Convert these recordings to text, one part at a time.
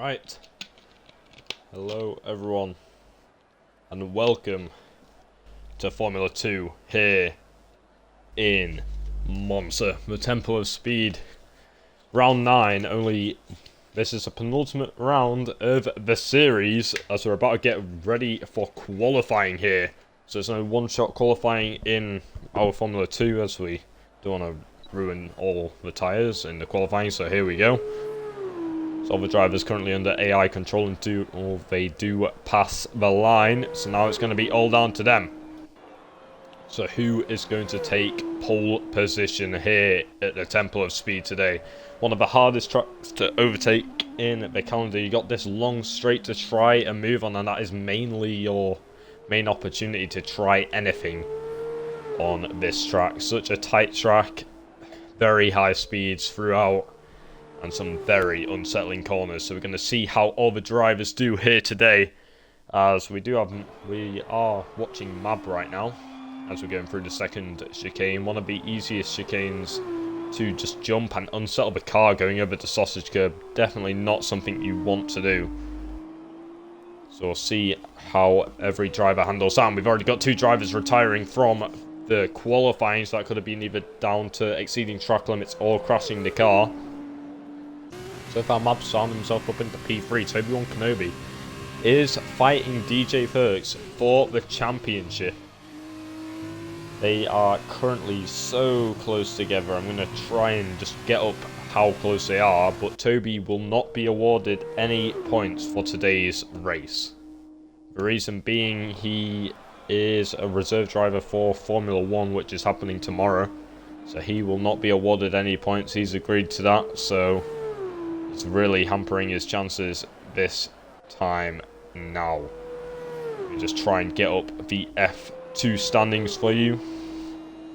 Right, hello everyone, and welcome to Formula 2 here in Monza, the Temple of Speed. Round 9, only this is a penultimate round of the series as we're about to get ready for qualifying here. So there's no one-shot qualifying in our Formula 2 as we don't want to ruin all the tyres in the qualifying, so here we go. So all the drivers currently under AI control until they do pass the line. So now it's going to be all down to them. So who is going to take pole position here at the Temple of Speed today? One of the hardest tracks to overtake in the calendar. You got this long straight to try and move on, and that is mainly your main opportunity to try anything on this track. Such a tight track, very high speeds throughout, and some very unsettling corners. So we're going to see how all the drivers do here today, as we are watching Mab right now as we're going through the second chicane. One of the easiest chicanes to just jump and unsettle the car going over the sausage curb. Definitely not something you want to do. So we'll see how every driver handles that. And we've already got two drivers retiring from the qualifying, so that could have been either down to exceeding track limits or crashing the car. So far, Mab's found himself up into P3. Toby Kenobi is fighting DJ Perks for the championship. They are currently so close together. I'm going to try and just get up how close they are, but Toby will not be awarded any points for today's race. The reason being, he is a reserve driver for Formula 1, which is happening tomorrow. So he will not be awarded any points. He's agreed to that, so it's really hampering his chances this time now. Let me just try and get up the F2 standings for you,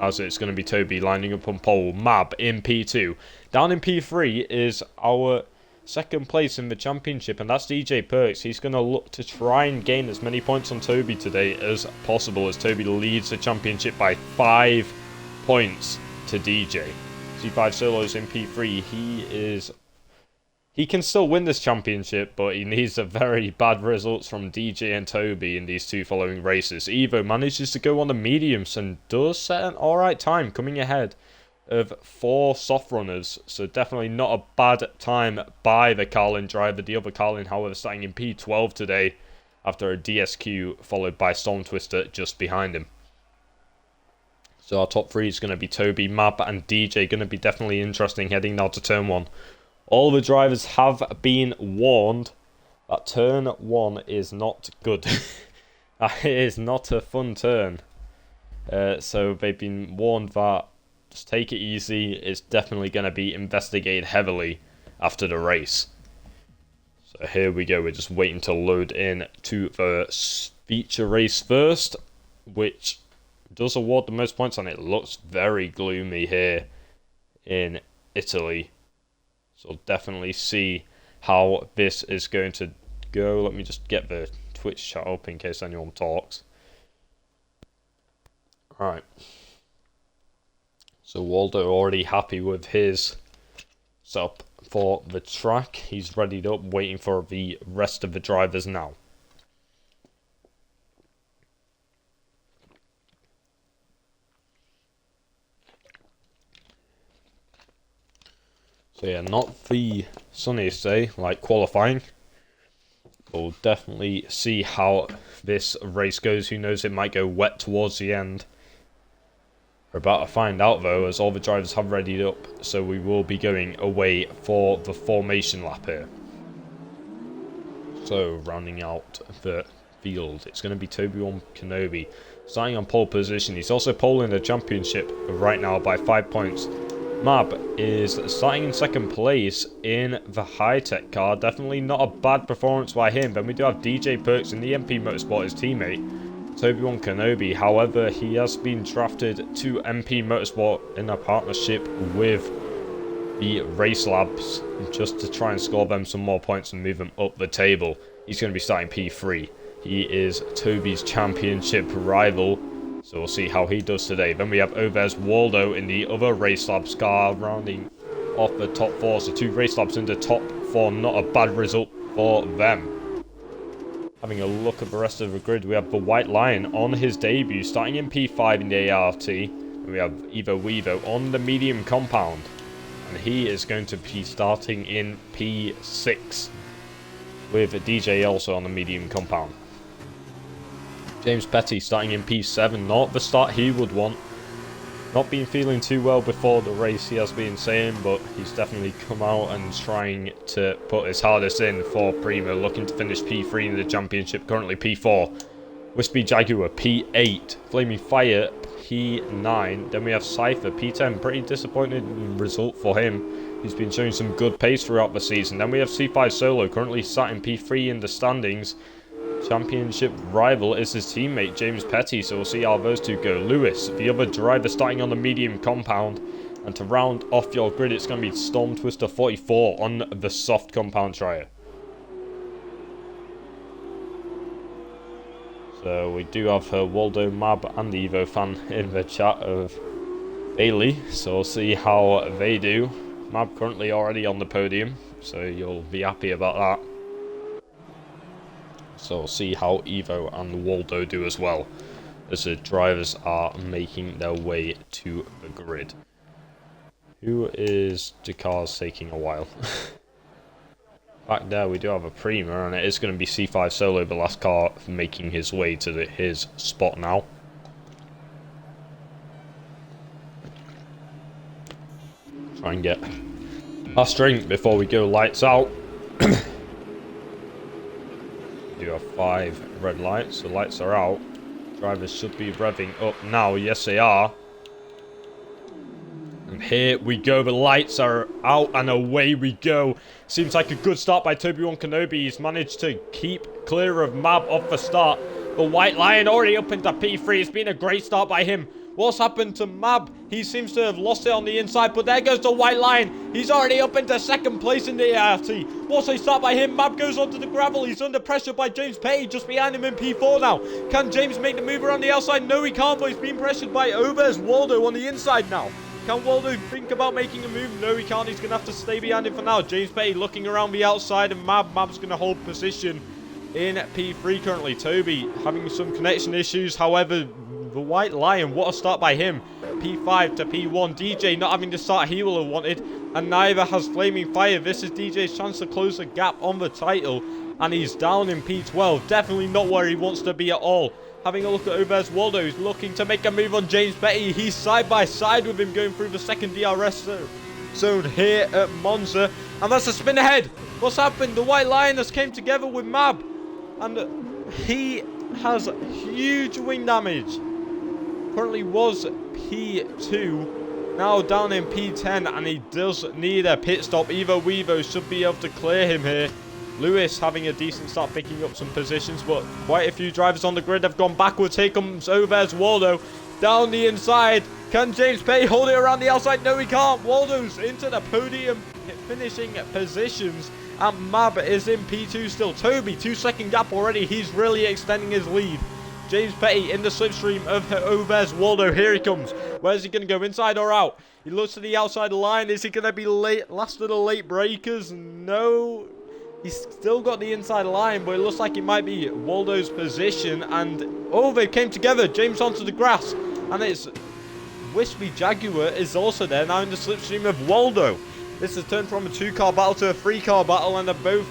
as it's going to be Toby lining up on pole, Mab in P2. Down in P3 is our second place in the championship, and that's DJ Perks. He's going to look to try and gain as many points on Toby today as possible, as Toby leads the championship by 5 points to DJ. C5 Solos in P3. He can still win this championship, but he needs a very bad results from DJ and Toby in these two following races. Evo manages to go on the mediums and does set an alright time, coming ahead of 4 soft runners. So definitely not a bad time by the Carlin driver. The other Carlin, however, starting in P12 today after a DSQ, followed by Storm Twister just behind him. So our top 3 is going to be Toby, Mab and DJ. Going to be definitely interesting heading now to turn 1. All the drivers have been warned that turn 1 is not good. It is not a fun turn. So they've been warned that just take it easy. It's definitely going to be investigated heavily after the race. So here we go. We're just waiting to load in to the feature race first, which does award the most points, and it looks very gloomy here in Italy. So definitely see how this is going to go. Let me just get the Twitch chat up in case anyone talks. Alright. So Waldo already happy with his setup for the track. He's readied up, waiting for the rest of the drivers now. So yeah, not the sunniest day like qualifying. We'll definitely see how this race goes. Who knows, it might go wet towards the end. We're about to find out though, as all the drivers have readied up. So we will be going away for the formation lap here. So rounding out the field, it's going to be Toby Kenobi starting on pole position. He's also poling the championship right now by 5 points. Mab is starting in second place in the high-tech car. Definitely not a bad performance by him. Then we do have DJ Perks in the MP Motorsport, his teammate, Toby Kenobi. However, he has been drafted to MP Motorsport in a partnership with the Race Labs just to try and score them some more points and move them up the table. He's going to be starting P3. He is Toby's championship rival. So we'll see how he does today. Then we have Ovez Waldo in the other Race Labs car, rounding off the top 4. So 2 Race Labs in the top 4. Not a bad result for them. Having a look at the rest of the grid, we have the White Lion on his debut, starting in P5 in the ART. And we have Evo Wevo on the medium compound. And he is going to be starting in P6. With DJ also on the medium compound. James Petty starting in P7, not the start he would want. Not been feeling too well before the race, he has been saying, but he's definitely come out and trying to put his hardest in for Primo, looking to finish P3 in the championship, currently P4. Wispy Jaguar, P8. Flaming Fire, P9. Then we have Cypher, P10. Pretty disappointing result for him. He's been showing some good pace throughout the season. Then we have C5 Solo, currently sat in P3 in the standings. Championship rival is his teammate, James Petty, so we'll see how those two go. Lewis, the other driver, starting on the medium compound. And to round off your grid, it's going to be Storm Twister 44 on the soft compound trio. So we do have Waldo, Mab, and Evo fan in the chat of Bailey, so we'll see how they do. Mab currently already on the podium, so you'll be happy about that. So we'll see how Evo and Waldo do as well, as the drivers are making their way to the grid. Who is the cars taking a while? Back there we do have a Prima, and it is going to be C5 Solo, the last car, making his way to his spot now. Try and get past drink before we go lights out. We do have 5 red lights, the lights are out. Drivers should be revving up now, yes they are. And here we go, the lights are out and away we go. Seems like a good start by Toby1 Kenobi. He's managed to keep clear of Mab off the start. The White Lion already up into P3. It's been a great start by him. What's happened to Mab? He seems to have lost it on the inside, but there goes the White Lion. He's already up into second place in the ART. What's a start by him? Mab goes onto the gravel. He's under pressure by James Petty, just behind him in P4 now. Can James make the move around the outside? No, he can't, but he's being pressured by Obers Waldo on the inside now. Can Waldo think about making a move? No, he can't. He's going to have to stay behind him for now. James Petty looking around the outside, and Mab's going to hold position in P3 currently. Toby having some connection issues. However, the White Lion, what a start by him. P5 to P1. DJ not having the start he will have wanted, and neither has Flaming Fire. This is DJ's chance to close the gap on the title, and he's down in P12. Definitely not where he wants to be at all. Having a look at Obers Waldo, who's looking to make a move on James Petty. He's side by side with him going through the second DRS zone here at Monza. And that's a spin ahead. What's happened? The White Lion has came together with Mab. And he has huge wing damage. Currently was P2. Now down in P10. And he does need a pit stop. Evo Wevo should be able to clear him here. Lewis having a decent start picking up some positions, but quite a few drivers on the grid have gone backwards. Here comes Obers Waldo down the inside. Can James Petty hold it around the outside? No, he can't. Waldo's into the podium finishing positions, and Mab is in P2 still. Toby, 2-second gap already. He's really extending his lead. James Petty in the slipstream of Obers Waldo. Here he comes. Where's he going to go, inside or out? He looks to the outside line. Is he going to be last of the late breakers? No. He's still got the inside line, but it looks like it might be Waldo's position. And, oh, they came together. James onto the grass. And it's Wispy Jaguar is also there, now in the slipstream of Waldo. This has turned from a 2-car battle to a 3-car battle, and they're both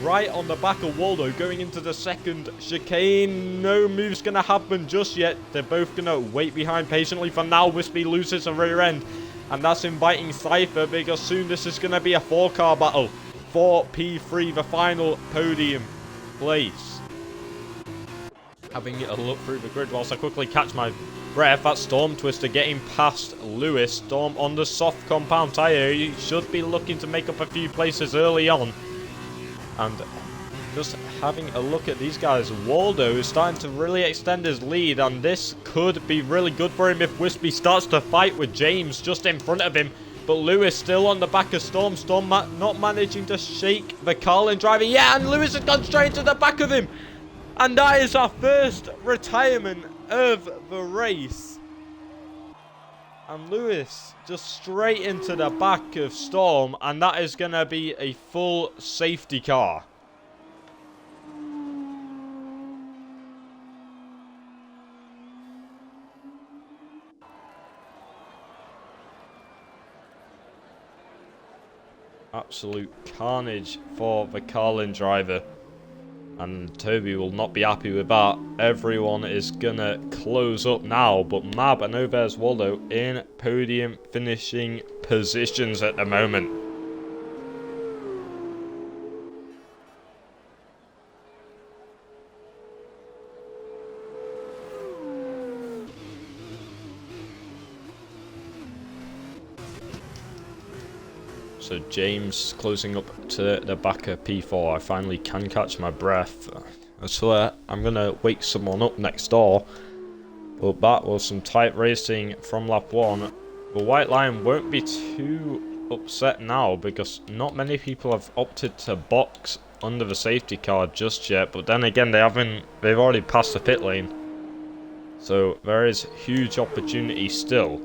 right on the back of Waldo going into the second chicane. No move's going to happen just yet. They're both going to wait behind patiently for now. Wispy loses a rear end, and that's inviting Cypher, because soon this is going to be a 4-car battle for P3, the final podium place. Having a look through the grid whilst I quickly catch my breath, that's Storm Twister getting past Lewis. Storm on the soft compound tyre. He should be looking to make up a few places early on. And just having a look at these guys, Waldo is starting to really extend his lead, and this could be really good for him if Wispy starts to fight with James just in front of him. But Lewis still on the back of Storm. Storm not managing to shake the Carlin driver. Yeah, and Lewis has gone straight to the back of him. And that is our first retirement of the race. And Lewis just straight into the back of Storm. And that is going to be a full safety car. absolute carnage for the Carlin driver. And Toby will not be happy with that. Everyone is gonna close up now, but Mab and Over's Waldo in podium finishing positions at the moment. So James closing up to the back of P4. I finally can catch my breath. I swear I'm gonna wake someone up next door. But that was some tight racing from lap 1. The White Lion won't be too upset now because not many people have opted to box under the safety car just yet. But then again, they've already passed the pit lane. So there is huge opportunity still.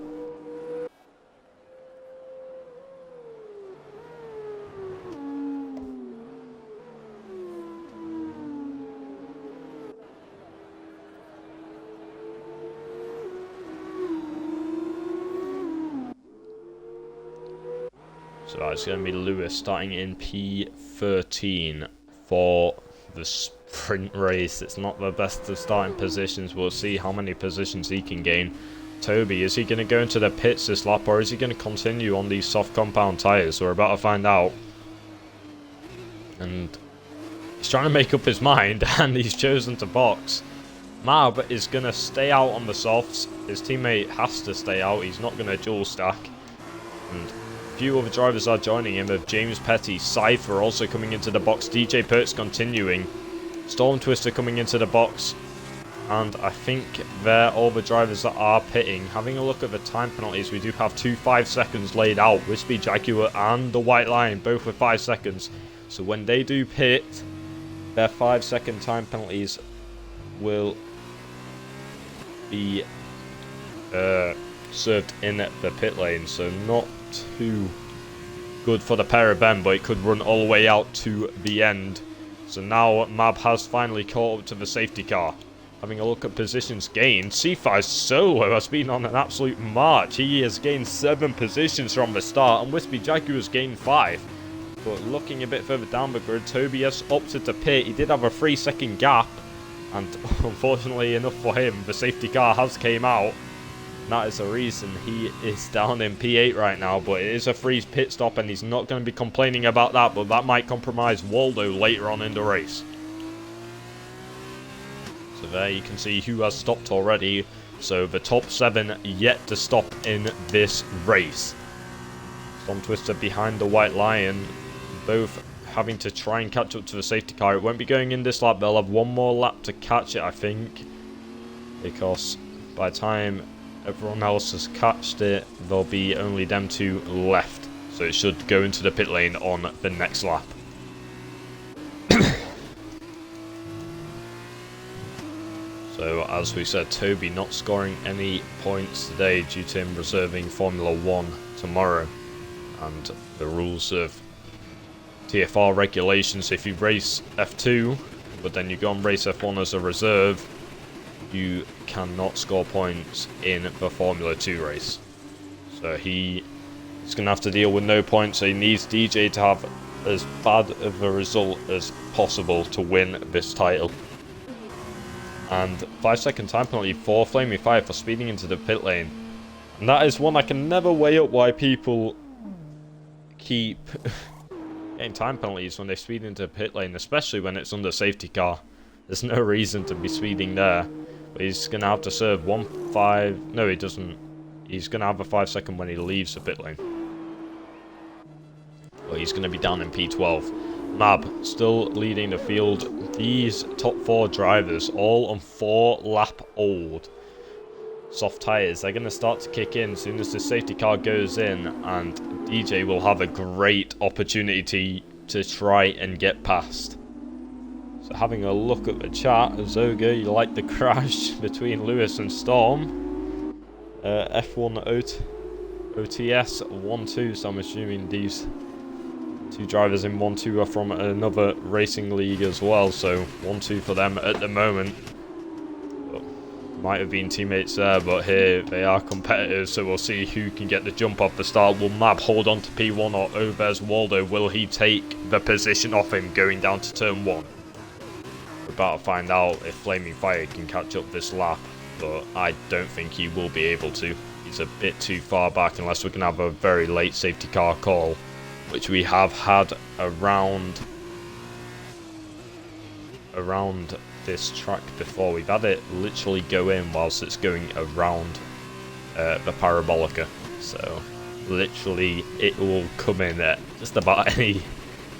So that's going to be Lewis starting in P13 for the sprint race. It's not the best of starting positions. We'll see how many positions he can gain. Toby, is he going to go into the pits this lap, or is he going to continue on these soft compound tyres? We're about to find out. And he's trying to make up his mind, and he's chosen to box. Mab is going to stay out on the softs. His teammate has to stay out. He's not going to dual stack. And a few other drivers are joining him, of James Petty, Cypher also coming into the box, DJ Perks continuing, Storm Twister coming into the box, and I think they're all the drivers that are pitting. Having a look at the time penalties, we do have 2 5 seconds laid out, Wispy Jaguar and the White Lion, both with 5 seconds. So when they do pit, their 5-second time penalties will be served in the pit lane, so not too good for the pair of them, but it could run all the way out to the end. So now Mab has finally caught up to the safety car. Having a look at positions gained, C5 Solo has been on an absolute march. He has gained 7 positions from the start, and Wispy Jaguar has gained 5. But looking a bit further down the grid, Toby has opted to pit. He did have a 3-second gap, and unfortunately enough for him, the safety car has came out. That is the reason he is down in P8 right now, but it is a free pit stop and he's not going to be complaining about that, but that might compromise Waldo later on in the race. So there you can see who has stopped already. So the top 7 yet to stop in this race. Storm Twister behind the White Lion, both having to try and catch up to the safety car. It won't be going in this lap, they'll have one more lap to catch it, I think, because by the time everyone else has catched it, there'll be only them 2 left. So it should go into the pit lane on the next lap. So as we said, Toby not scoring any points today due to him reserving Formula 1 tomorrow. And the rules of TFR regulations, if you race F2, but then you go and race F1 as a reserve, you cannot score points in the Formula 2 race. So he is going to have to deal with no points, so he needs DJ to have as bad of a result as possible to win this title. And 5-second time penalty for Flaming Fire for speeding into the pit lane. And that is one I can never weigh up why people keep getting time penalties when they speed into the pit lane, especially when it's under safety car. There's no reason to be speeding there. But he's going to have to serve 1-5. No, he doesn't. He's going to have a 5-second when he leaves the pit lane. But he's going to be down in P12. Mab still leading the field. These top 4 drivers, all on 4-lap old soft tyres. They're going to start to kick in as soon as the safety car goes in. And DJ will have a great opportunity to try and get past. So having a look at the chat, Zoga, you like the crash between Lewis and Storm. F1 OTS 1-2, so I'm assuming these 2 drivers in 1-2 are from another racing league as well, so 1-2 for them at the moment. But Might have been teammates there, but here they are competitive, so we'll see who can get the jump off the start. Will Mab hold on to P1 or Ovez Waldo? Will he take the position off him going down to turn 1? We're about to find out if Flaming Fire can catch up this lap, but I don't think he will be able to. He's a bit too far back unless we can have a very late safety car call, which we have had around this track before. We've had it literally go in whilst it's going around the parabolica, so literally it will come in at just about any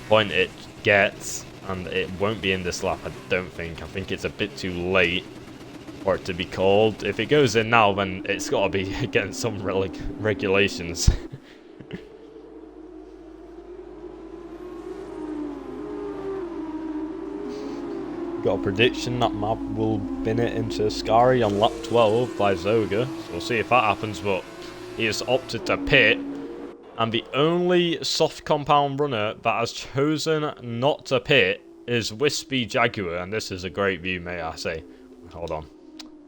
point it gets, and it won't be in this lap. I don't think. I think it's a bit too late for it to be called. If it goes in now, then it's got to be against some regulations. Got a prediction that Mab will bin it into Scary on lap 12 by Zoga, so we'll see if that happens, but he has opted to pit, and the only soft compound runner that has chosen not to pit is Wispy Jaguar, and this is a great view, may I say. Hold on,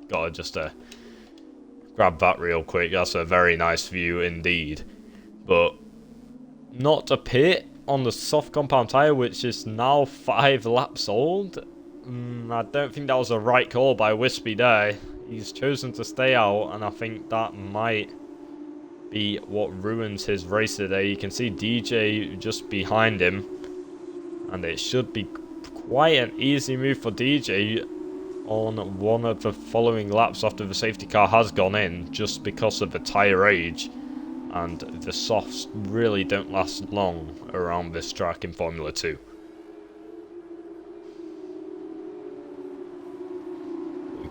gotta just grab that real quick. That's a very nice view indeed, but not to pit on the soft compound tyre, which is now 5 laps old. I don't think that was a right call by Wispy there. He's chosen to stay out, and I think that might be what ruins his race today. You can see DJ just behind him, and it should be quite an easy move for DJ on one of the following laps after the safety car has gone in, just because of the tyre age, and the softs really don't last long around this track in Formula 2.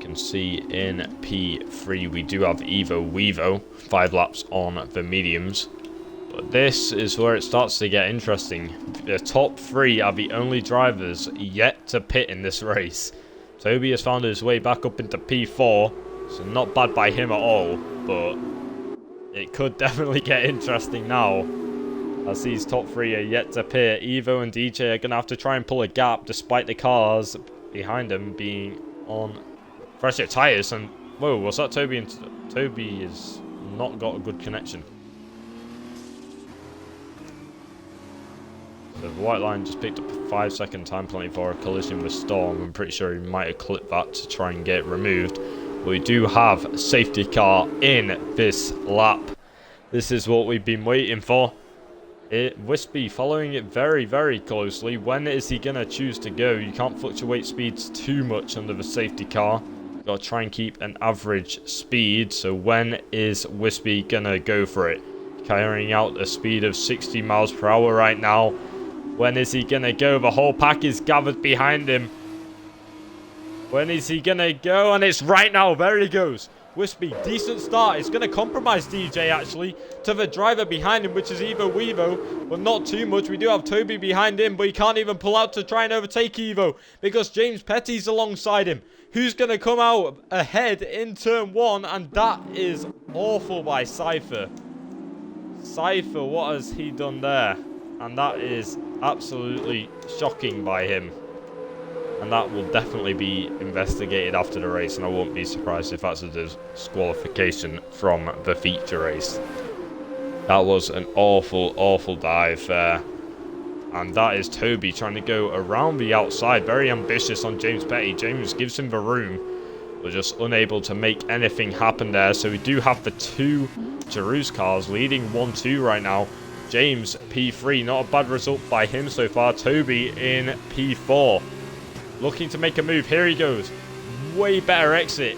Can see in P3 we do have Evo Weevo, 5 laps on the mediums, but this is where it starts to get interesting. The top 3 are the only drivers yet to pit in this race. Toby has found his way back up into P4, so not bad by him at all, but it could definitely get interesting now as these top 3 are yet to pit. Evo and DJ are going to have to try and pull a gap despite the cars behind them being on fresher tyres. And whoa, was that Toby? And Toby has not got a good connection. So the white line just picked up a 5-second time penalty for a collision with Storm. I'm pretty sure he might have clipped that to try and get it removed. But we do have a safety car in this lap. This is what we've been waiting for. Wispy following it very, very closely. When is he going to choose to go? You can't fluctuate speeds too much under the safety car. Got to try and keep an average speed. So when is Wispy going to go for it? Carrying out a speed of 60 miles per hour right now. When is he going to go? The whole pack is gathered behind him. When is he going to go? And it's right now. There he goes. Wispy, decent start. It's going to compromise DJ, actually, to the driver behind him, which is Evo Weevo, but not too much. We do have Toby behind him, but he can't even pull out to try and overtake Evo because James Petty's alongside him. Who's going to come out ahead in turn 1? And that is awful by Cypher. Cypher, what has he done there? And that is absolutely shocking by him. And that will definitely be investigated after the race, and I won't be surprised if that's a disqualification from the feature race. That was an awful, awful dive there. And that is Toby trying to go around the outside. Very ambitious on James Petty. James gives him the room, but just unable to make anything happen there. So we do have the 2 Giroux cars leading 1-2 right now. James P3, not a bad result by him so far. Toby in P4. Looking to make a move. Here he goes. Way better exit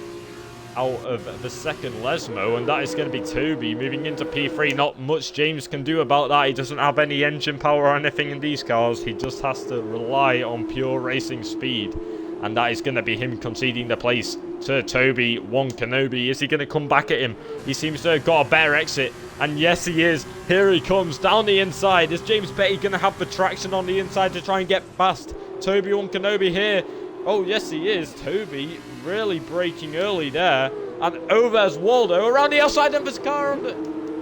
out of the second Lesmo, and that is going to be Toby moving into P3. Not much James can do about that. He doesn't have any engine power or anything in these cars. He just has to rely on pure racing speed, and that is going to be him conceding the place to Toby One Kenobi. Is he going to come back at him? He seems to have got a better exit, and yes he is. Here he comes down the inside. Is James Petty going to have the traction on the inside to try and get past Toby One Kenobi here? Oh yes he is. Toby really braking early there, and over as Waldo around the outside of his car on the...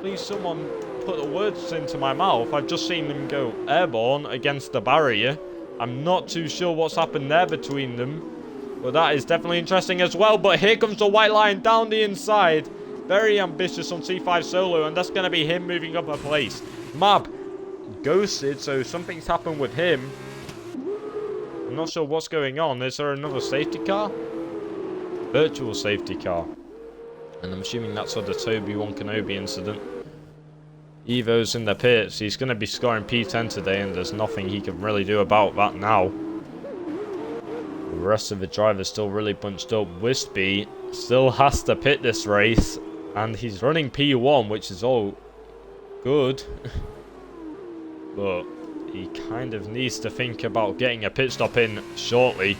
Please someone put the words into my mouth. I've just seen them go airborne against the barrier. I'm not too sure what's happened there between them. But that is definitely interesting as well. But here comes the white line down the inside. Very ambitious on C5 solo. And that's going to be him moving up a place. Mab ghosted. So something's happened with him. I'm not sure what's going on. Is there another safety car? Virtual safety car. And I'm assuming that's for the Obi-Wan Kenobi incident. Evo's in the pits. He's going to be scoring P10 today, and there's nothing he can really do about that now. The rest of the drivers still really bunched up. Wispy still has to pit this race, and he's running P1, which is all good. But he kind of needs to think about getting a pit stop in shortly.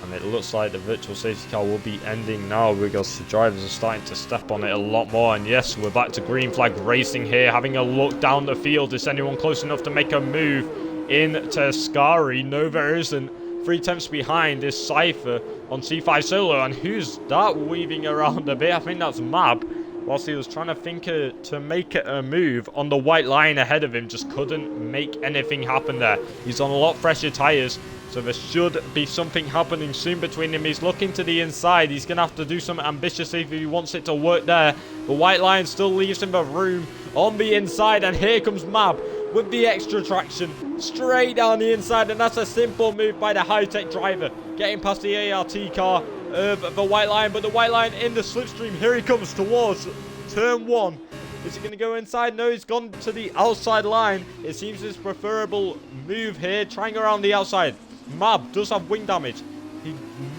And it looks like the virtual safety car will be ending now because the drivers are starting to step on it a lot more. And yes, we're back to green flag racing here. Having a look down the field. Is anyone close enough to make a move into Scary? No, there isn't. 3/10 behind is Cypher on C5 solo. And who's that weaving around a bit? I think that's Mab. Whilst he was trying to think to make a move on the white line ahead of him. Just couldn't make anything happen there. He's on a lot fresher tyres. So there should be something happening soon between them. He's looking to the inside. He's going to have to do something ambitious if he wants it to work there. The white line still leaves him a room on the inside. And here comes Mab with the extra traction straight down the inside. And that's a simple move by the high-tech driver. Getting past the ART car of the white line. But the white line in the slipstream. Here he comes towards turn 1. Is he going to go inside? No, he's gone to the outside line. It seems his preferable move here. Trying around the outside. Mab does have wing damage. He's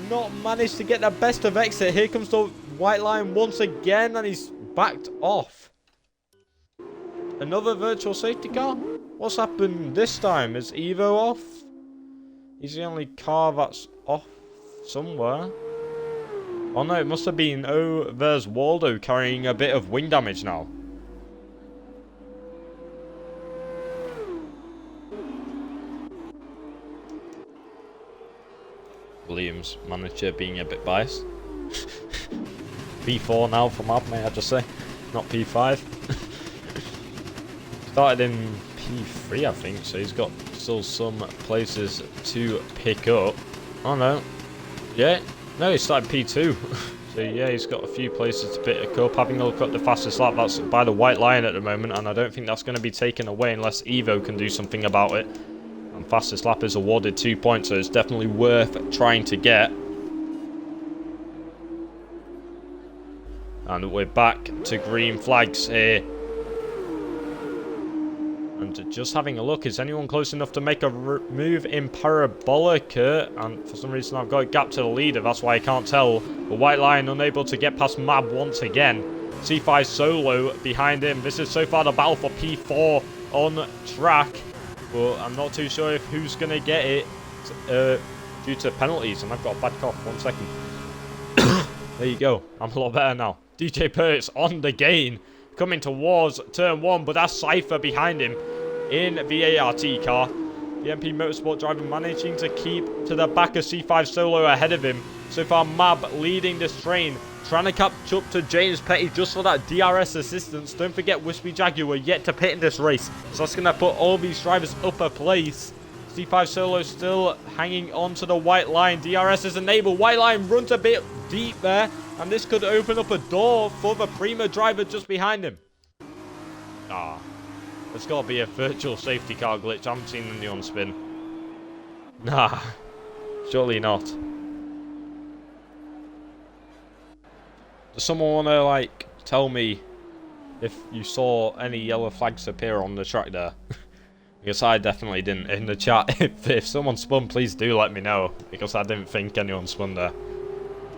not managed to get the best of exit. Here comes the white line once again, and he's backed off. Another virtual safety car? What's happened this time? Is Evo off? He's the only car that's off somewhere. Oh no, it must have been... Oh, there's Waldo carrying a bit of wing damage now. Williams manager being a bit biased. P4 now for Mab, may I just say. Not P5. Started in P3, I think, so he's got still some places to pick up. Oh no. Yeah. No, he started P2. So yeah, he's got a few places to pick up. Having a look at the fastest lap, that's by the white line at the moment, and I don't think that's going to be taken away unless Evo can do something about it. And fastest lap is awarded 2 points, so it's definitely worth trying to get. And we're back to green flags here. And just having a look, is anyone close enough to make a move in Parabolica? And for some reason I've got a gap to the leader, that's why I can't tell. The white line unable to get past Mab once again. C5 solo behind him. This is so far the battle for P4 on track. But I'm not too sure if who's going to get it due to penalties. And I've got a bad cough. 1 second. There you go. I'm a lot better now. DJ Perks on the gain. Coming towards turn 1. But that's Cypher behind him in the ART car. The MP Motorsport driver managing to keep to the back of C5 solo ahead of him. So far Mab leading this train. Trying to catch up to James Petty just for that DRS assistance. Don't forget Wispy Jaguar yet to pit in this race. So that's going to put all these drivers up a place. C5 solo still hanging on to the white line. DRS is enabled. White line runs a bit deep there. And this could open up a door for the Prima driver just behind him. Ah, there's got to be a virtual safety car glitch. I haven't seen any on spin. Nah, surely not. Does someone want to, like, tell me if you saw any yellow flags appear on the track there? Because I definitely didn't in the chat. If someone spun, please do let me know. Because I didn't think anyone spun there.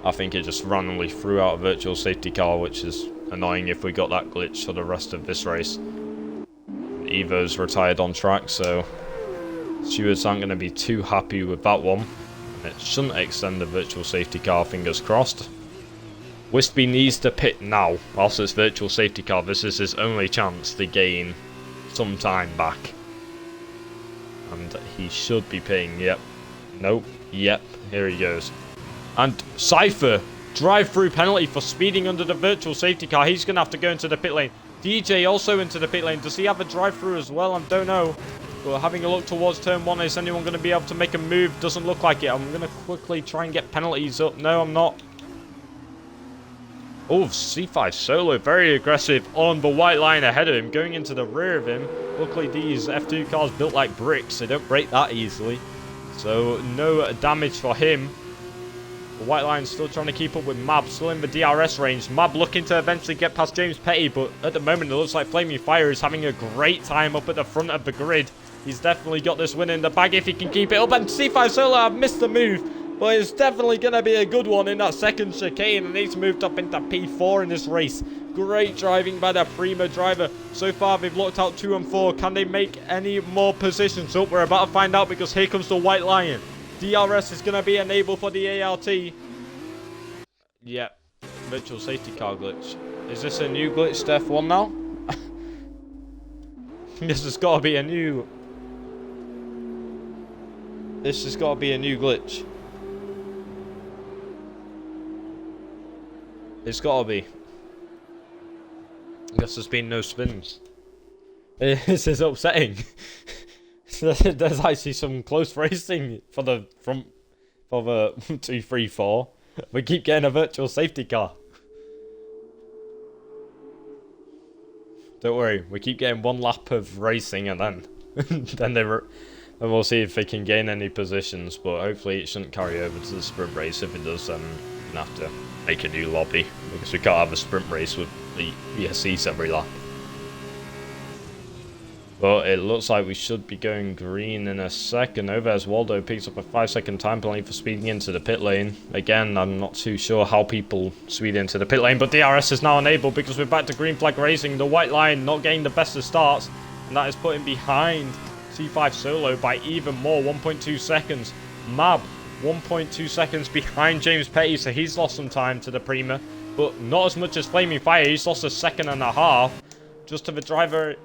I think it just randomly threw out a virtual safety car, which is annoying if we got that glitch for the rest of this race. Evo's retired on track, so stewards aren't going to be too happy with that one. And it shouldn't extend the virtual safety car, fingers crossed. Wispy needs to pit now, whilst it's virtual safety car. This is his only chance to gain some time back. And he should be pitting, yep. Nope, yep, here he goes. And Cypher drive-through penalty for speeding under the virtual safety car. He's going to have to go into the pit lane. DJ also into the pit lane. Does he have a drive-through as well? I don't know. But having a look towards turn 1, is anyone going to be able to make a move? Doesn't look like it. I'm going to quickly try and get penalties up. No, I'm not. Oh, C5 Solo, very aggressive on the white line ahead of him, going into the rear of him. Luckily, these F2 cars built like bricks. They don't break that easily. So, no damage for him. The white line still trying to keep up with Mab, still in the DRS range. Mab looking to eventually get past James Petty, but at the moment, it looks like Flaming Fire is having a great time up at the front of the grid. He's definitely got this win in the bag if he can keep it up. And C5 Solo, I've missed the move. But it's definitely going to be a good one in that second chicane. And he's moved up into P4 in this race. Great driving by the Prima driver. So far, they've locked out 2 and 4. Can they make any more positions? Oh, we're about to find out because here comes the White Lion. DRS is going to be enabled for the ART. Yep. Virtual safety car glitch. Is this a new glitch to F1 now? This has got to be a new... This has got to be a new glitch. It's got to be. I guess there's been no spins. This is upsetting. There's actually some close racing for the front for the 2, 3, 4. We keep getting a virtual safety car. Don't worry, we keep getting 1 lap of racing and then then we'll see if they can gain any positions. But hopefully it shouldn't carry over to the sprint race. If it does, then we're gonna have to make a new lobby because we can't have a sprint race with the ESCs every lap. But it looks like we should be going green in a second. Over as Waldo picks up a 5-second time penalty for speeding into the pit lane. Again, I'm not too sure how people speed into the pit lane, but DRS is now enabled because we're back to green flag racing. The white line not getting the best of starts, and that is putting behind C5 Solo by even more, 1.2 seconds. Mab, 1.2 seconds behind James Petty, so he's lost some time to the Prima, but not as much as Flaming Fire. He's lost 1.5 seconds just to the driver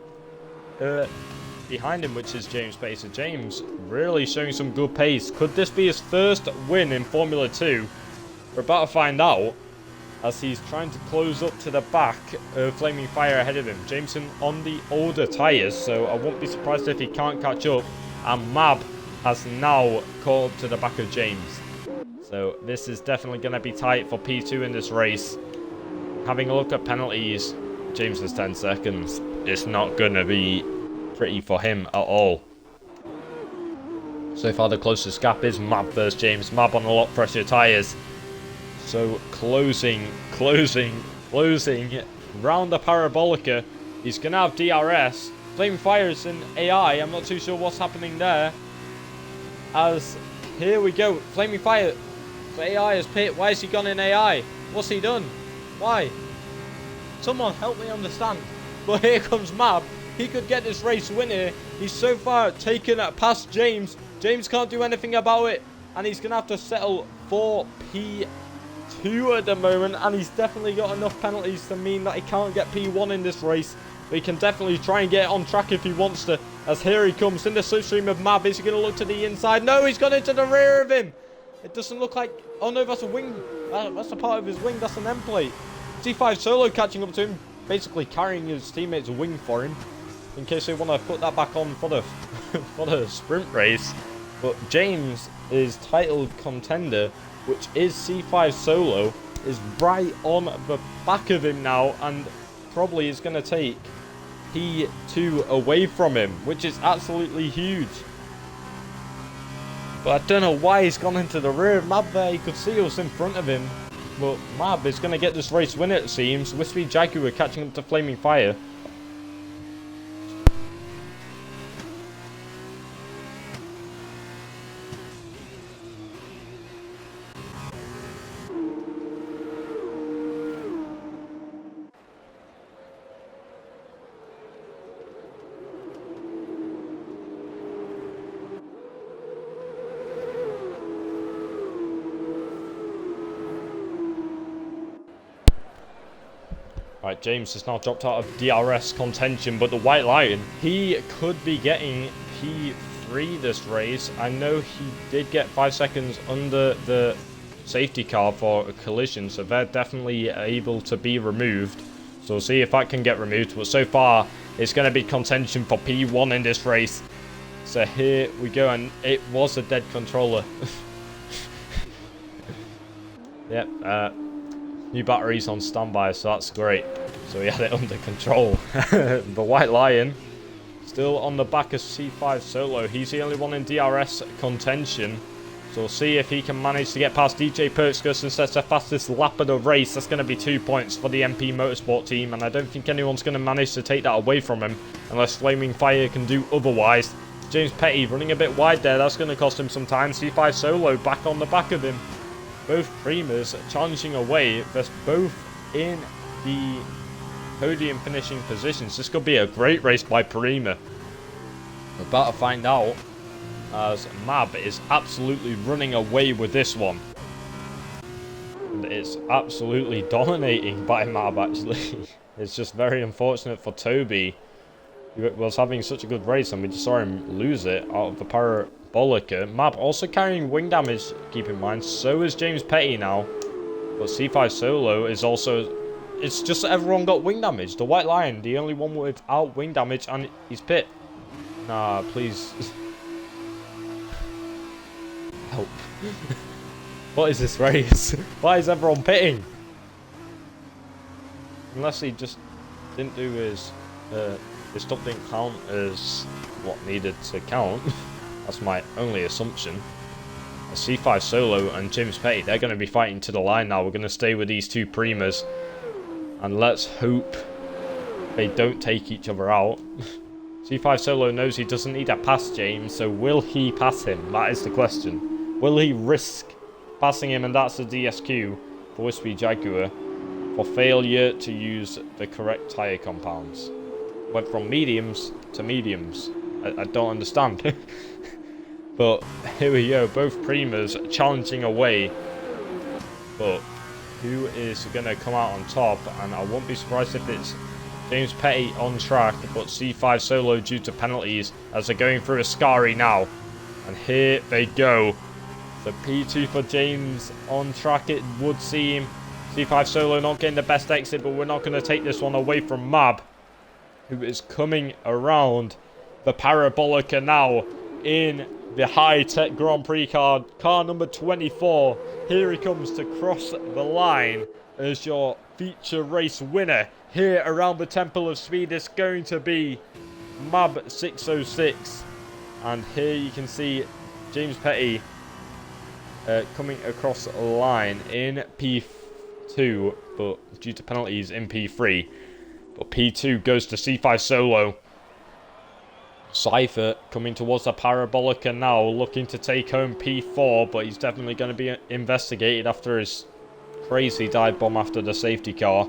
behind him, which is James Petty. So James really showing some good pace. Could this be his first win in Formula 2? We're about to find out as he's trying to close up to the back of Flaming Fire ahead of him. Jameson on the older tyres, so I won't be surprised if he can't catch up. And Mab has now caught up to the back of James. So this is definitely going to be tight for P2 in this race. Having a look at penalties, James has 10 seconds. It's not going to be pretty for him at all. So far the closest gap is Mab versus James. Mab on a lot fresher tyres. So closing round the Parabolica. He's going to have DRS. Flame Fire's in AI. I'm not too sure what's happening there. As here we go. Flaming Fire. The AI is pit. Why has he gone in AI? What's he done? Why? Someone help me understand. But here comes Mab. He could get this race win here. He's so far taken past James. James can't do anything about it. And he's going to have to settle for P2 at the moment. And he's definitely got enough penalties to mean that he can't get P1 in this race. But he can definitely try and get it on track if he wants to. As here he comes in the slipstream of Mab. Is he going to look to the inside? No, he's gone into the rear of him. It doesn't look like... Oh no, that's a wing. That's a part of his wing. That's an end plate. C5 Solo catching up to him. Basically carrying his teammate's wing for him. In case they want to put that back on for the for the sprint race. But James, his titled contender, which is C5 Solo, is right on the back of him now, and probably is going to take P2 away from him, which is absolutely huge. But I don't know why he's gone into the rear of Mab there. He could see us in front of him. But Mab is going to get this race win, it seems. Wispy Jaguar catching up to Flaming Fire. Right, James has now dropped out of DRS contention, but the White Lion, he could be getting P3 this race. I know he did get 5 seconds under the safety car for a collision, so they're definitely able to be removed. So we'll see if that can get removed, but so far it's going to be contention for P1 in this race. So here we go, and it was a dead controller. Yep, new batteries on standby, so that's great. So we had it under control. The White Lion still on the back of C5 Solo. He's the only one in DRS contention. So we'll see if he can manage to get past DJ Perkskus and set the fastest lap of the race. That's going to be 2 points for the MP Motorsport team, and I don't think anyone's going to manage to take that away from him unless Flaming Fire can do otherwise. James Petty running a bit wide there. That's going to cost him some time. C5 Solo back on the back of him. Both Primas challenging away. They're both in the podium finishing positions. This could be a great race by Prima. We're about to find out, as Mab is absolutely running away with this one. And it's absolutely dominating by Mab, actually. It's just very unfortunate for Toby, who was having such a good race, and we just saw him lose it out of the Parabolica. Mab also carrying wing damage, keep in mind. So is James Petty now. But C5 Solo is also... It's just everyone got wing damage. The White Lion, the only one without wing damage, and he's pit. Nah, please... Help. What is this race? Why is everyone pitting? Unless he just didn't do his stuff didn't count as what needed to count. That's my only assumption. A C5 Solo and James Petty, they're going to be fighting to the line now. We're going to stay with these two Primas, and let's hope they don't take each other out. C5 Solo knows he doesn't need to pass James, so will he pass him? That is the question. Will he risk passing him? And that's the DSQ for Wispy Jaguar for failure to use the correct tyre compounds. Went from mediums to mediums. I don't understand. But here we go, both Primas challenging away. But who is going to come out on top? And I won't be surprised if it's James Petty on track, but C5 Solo due to penalties as they're going through a Ascari now. And here they go. The P2 for James on track, it would seem. C5 Solo not getting the best exit, but we're not going to take this one away from Mab, who is coming around the Parabolica now in the high-tech Grand Prix car number 24. Here he comes to cross the line as your feature race winner. Here around the Temple of Speed is going to be Mab 606. And here you can see James Petty coming across the line in P2, but due to penalties in P3. But P2 goes to C5 Solo. Cypher coming towards the Parabolica now, looking to take home P4, but he's definitely going to be investigated after his crazy dive bomb after the safety car.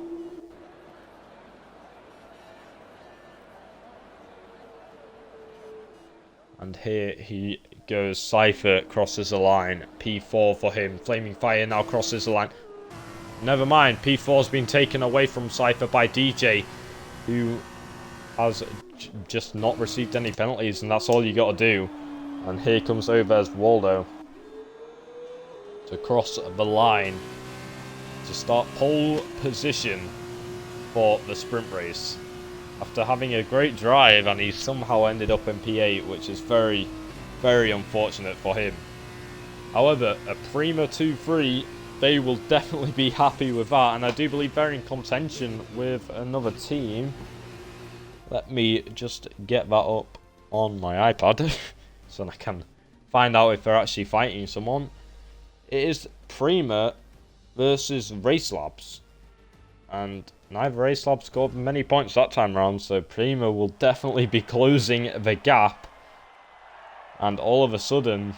And here he goes. Cypher crosses the line. P4 for him. Flaming Fire now crosses the line. Never mind. P4's been taken away from Cypher by DJ, who has just not received any penalties, and that's all you got to do. And here comes Overs Waldo to cross the line to start pole position for the sprint race. After having a great drive, and he somehow ended up in P8, which is very, very unfortunate for him. However, a Prima 2-3, they will definitely be happy with that, and I do believe they're in contention with another team. Let me just get that up on my iPad so I can find out if they're actually fighting someone. It is Prima versus Race Labs, and neither Race Labs scored many points that time round, so Prima will definitely be closing the gap. And all of a sudden,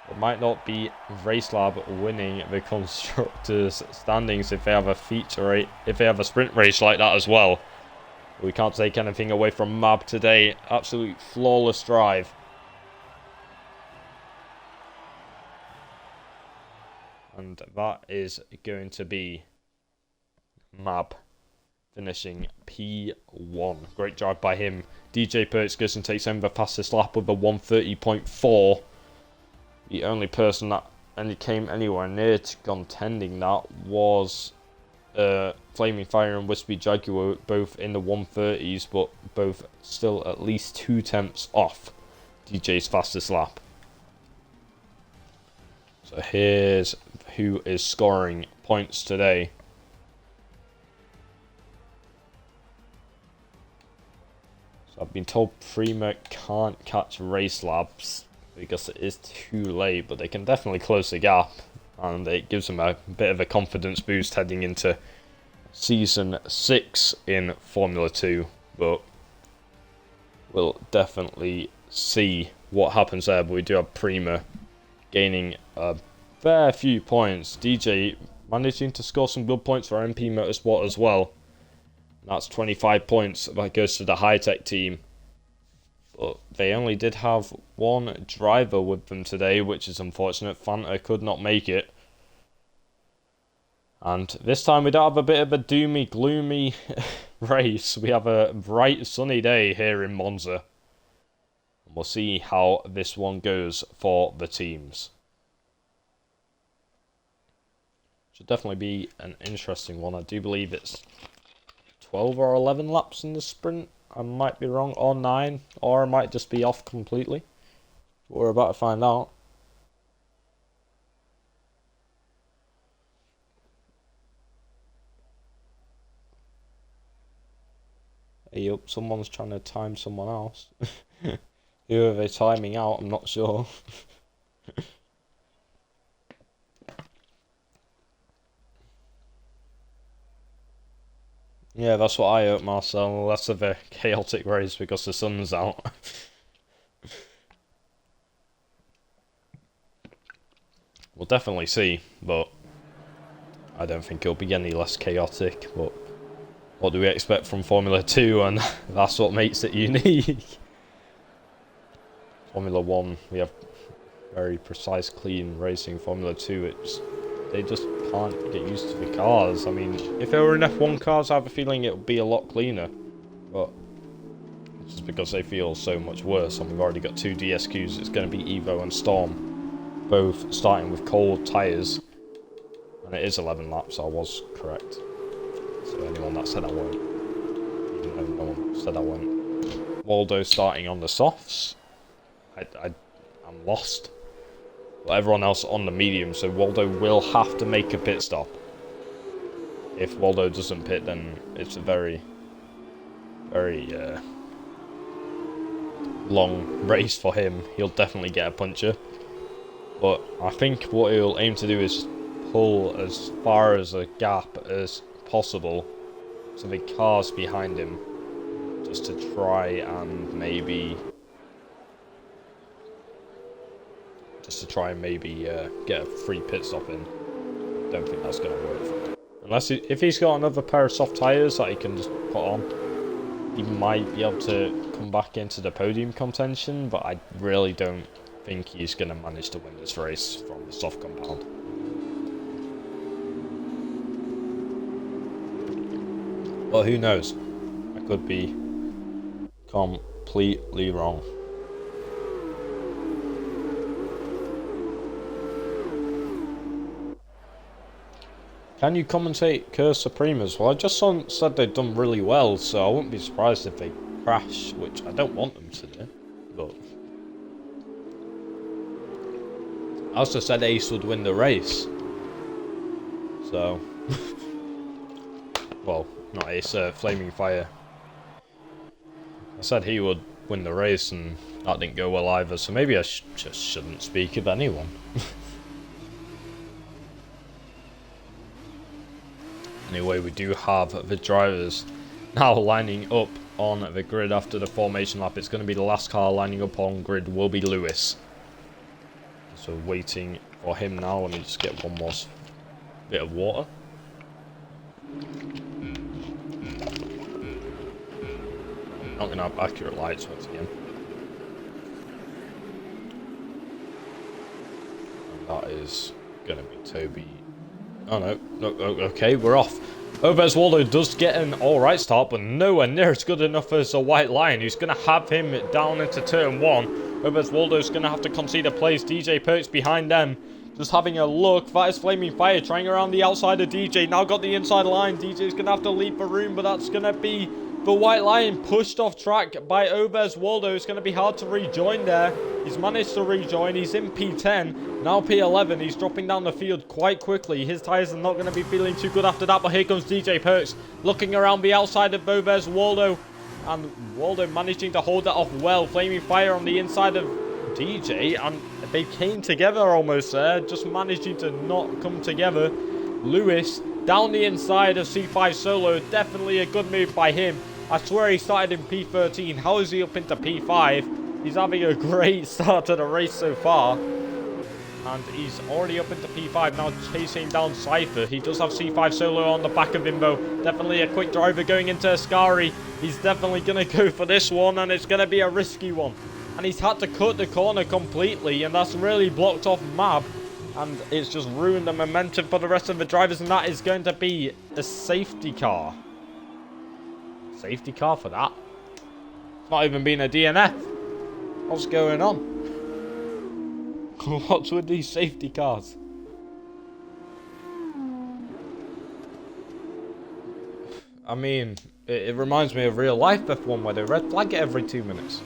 it might not be Race Lab winning the constructors' standings if they have a if they have a sprint race like that as well. We can't take anything away from Mab today. Absolute flawless drive. And that is going to be Mab finishing P1. Great drive by him. DJ Perks and takes home the fastest lap with a 1:30.4. The only person that and it came anywhere near to contending that was Flaming Fire and Wispy Jaguar, both in the 130s, but both still at least 2/10 off DJ's fastest lap. So here's who is scoring points today. So I've been told Prima can't catch race laps because it is too late, but they can definitely close the gap, and it gives them a bit of a confidence boost heading into Season 6 in Formula 2, but we'll definitely see what happens there. But we do have Prima gaining a fair few points. DJ managing to score some good points for MP Motorsport as well. That's 25 points. That goes to the high-tech team. But they only did have one driver with them today, which is unfortunate. Fanta could not make it. And this time we don't have a bit of a doomy, gloomy race. We have a bright, sunny day here in Monza. And we'll see how this one goes for the teams. Should definitely be an interesting one. I do believe it's 12 or 11 laps in the sprint. I might be wrong, or 9, or I might just be off completely. We're about to find out. Hey up, someone's trying to time someone else. Who are they timing out? I'm not sure. Yeah, that's what I hope, Marcel. Less of a chaotic race because the sun's out. We'll definitely see, but I don't think it'll be any less chaotic. But what do we expect from Formula 2? And that's what makes it unique. Formula 1, we have very precise, clean racing. Formula 2, they just can't get used to the cars. I mean, if there were in F1 cars, I have a feeling it would be a lot cleaner. But it's just because they feel so much worse. And we've already got 2 DSQs. It's going to be Evo and Storm, both starting with cold tyres. And it is 11 laps, I was correct. So anyone that said I won't, even though no one said I won't. Waldo starting on the softs. I'm lost. But everyone else on the medium, so Waldo will have to make a pit stop. If Waldo doesn't pit, then it's a very, very long race for him. He'll definitely get a puncture. But I think what he'll aim to do is pull as far as a gap as possible to the cars behind him, just to try and maybe get a free pit stop in. Don't think that's going to work for him. Unless if he's got another pair of soft tyres that he can just put on, he might be able to come back into the podium contention, but I really don't think he's going to manage to win this race from the soft compound. Well, who knows? I could be completely wrong. Can you commentate Curse Supremas? Well, I just said they'd done really well, so I wouldn't be surprised if they crash, which I don't want them to do. But I also said Ace would win the race. So, well, not Ace, Flaming Fire. I said he would win the race, and that didn't go well either, so maybe I just shouldn't speak of anyone. Anyway, we do have the drivers now lining up on the grid after the formation lap. It's going to be the last car lining up on grid will be Lewis. So waiting for him now. Let me just get one more bit of water. Not going to have accurate lights once again. And that is going to be Toby. Oh no, okay, we're off. Obez Waldo does get an alright start, but nowhere near as good enough as a White Lion, who's going to have him down into turn 1. Obez Waldo's going to have to concede a place. DJ Perks behind them. Just having a look. That is Flaming Fire trying around the outside of DJ. Now got the inside line. DJ's going to have to leave the room, but that's going to be the White Lion pushed off track by Ovez Waldo. It's going to be hard to rejoin there. He's managed to rejoin. He's in P10. Now P11. He's dropping down the field quite quickly. His tyres are not going to be feeling too good after that, but here comes DJ Perks looking around the outside of Ovez Waldo. And Waldo managing to hold that off well. Flaming Fire on the inside of DJ, and they came together almost there, just managing to not come together. Lewis down the inside of C5 Solo, definitely a good move by him. I swear he started in P13. How is he up into P5? He's having a great start to the race so far. And he's already up into P5 now, chasing down Cypher. He does have C5 Solo on the back of him though. Definitely a quick driver going into Ascari. He's definitely going to go for this one, and it's going to be a risky one. And he's had to cut the corner completely, and that's really blocked off Mab. And it's just ruined the momentum for the rest of the drivers, and that is going to be a safety car. Safety car for that? It's not even been a DNF. What's going on? What's with these safety cars? I mean, it reminds me of real life F1 where they red flag it every 2 minutes.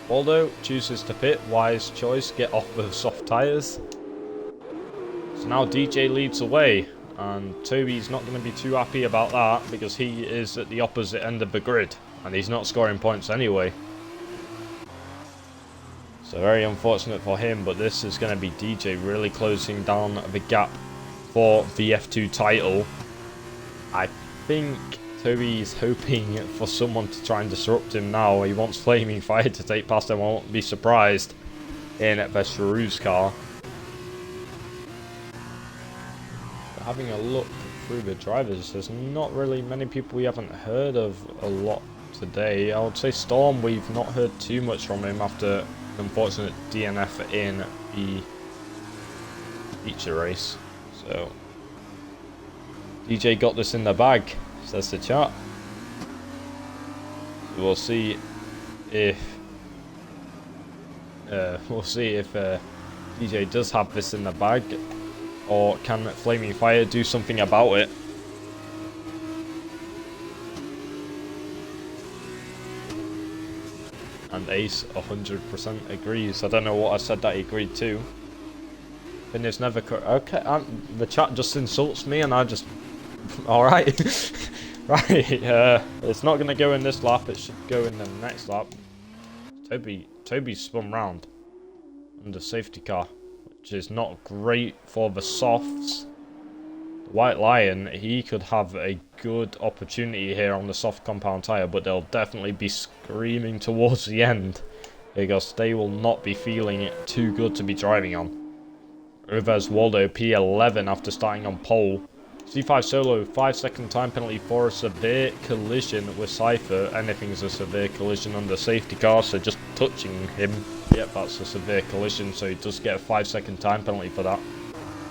Waldo chooses to pit. Wise choice. Get off the soft tyres. So now DJ leads away. And Toby's not going to be too happy about that, because he is at the opposite end of the grid. And he's not scoring points anyway. So very unfortunate for him, but this is going to be DJ really closing down the gap for the F2 title. I think Toby's hoping for someone to try and disrupt him now. He wants Flaming Fire to take past him. I won't be surprised in Vesharu's car. But having a look through the drivers, there's not really many people we haven't heard of a lot today. I would say Storm, we've not heard too much from him after unfortunate DNF in the feature race. So DJ got this in the bag, says the chat. So we'll see if DJ does have this in the bag, or can Flaming Fire do something about it. And Ace 100% agrees. I don't know what I said that he agreed to. And it's never okay. The chat just insults me, and I just alright. Right. It's not gonna go in this lap. It should go in the next lap. Toby spun round under safety car, which is not great for the softs. White Lion, he could have a good opportunity here on the soft compound tyre, but they'll definitely be screaming towards the end, because they will not be feeling it too good to be driving on. Ovez Waldo P11 after starting on pole. C5 Solo, 5-second time penalty for a severe collision with Cypher. Anything's a severe collision under safety car, so just touching him, yep, that's a severe collision, so he does get a 5-second time penalty for that.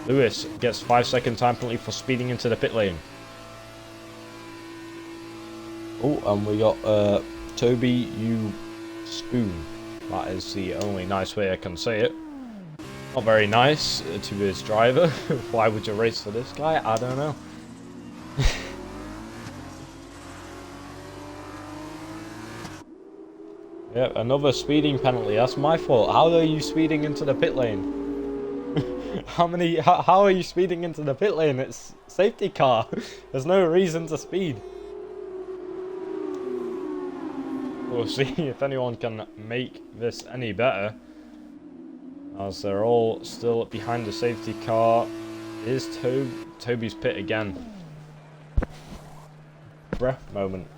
Lewis gets 5-second time penalty for speeding into the pit lane. Oh, and we got Toby, you spoon. That is the only nice way I can say it. Not very nice to his driver. Why would you race for this guy? I don't know. Yep, another speeding penalty. That's my fault. How are you speeding into the pit lane? How are you speeding into the pit lane? It's safety car. There's no reason to speed. We'll see if anyone can make this any better, as they're all still behind the safety car. Is Toby's pit again? Breath moment.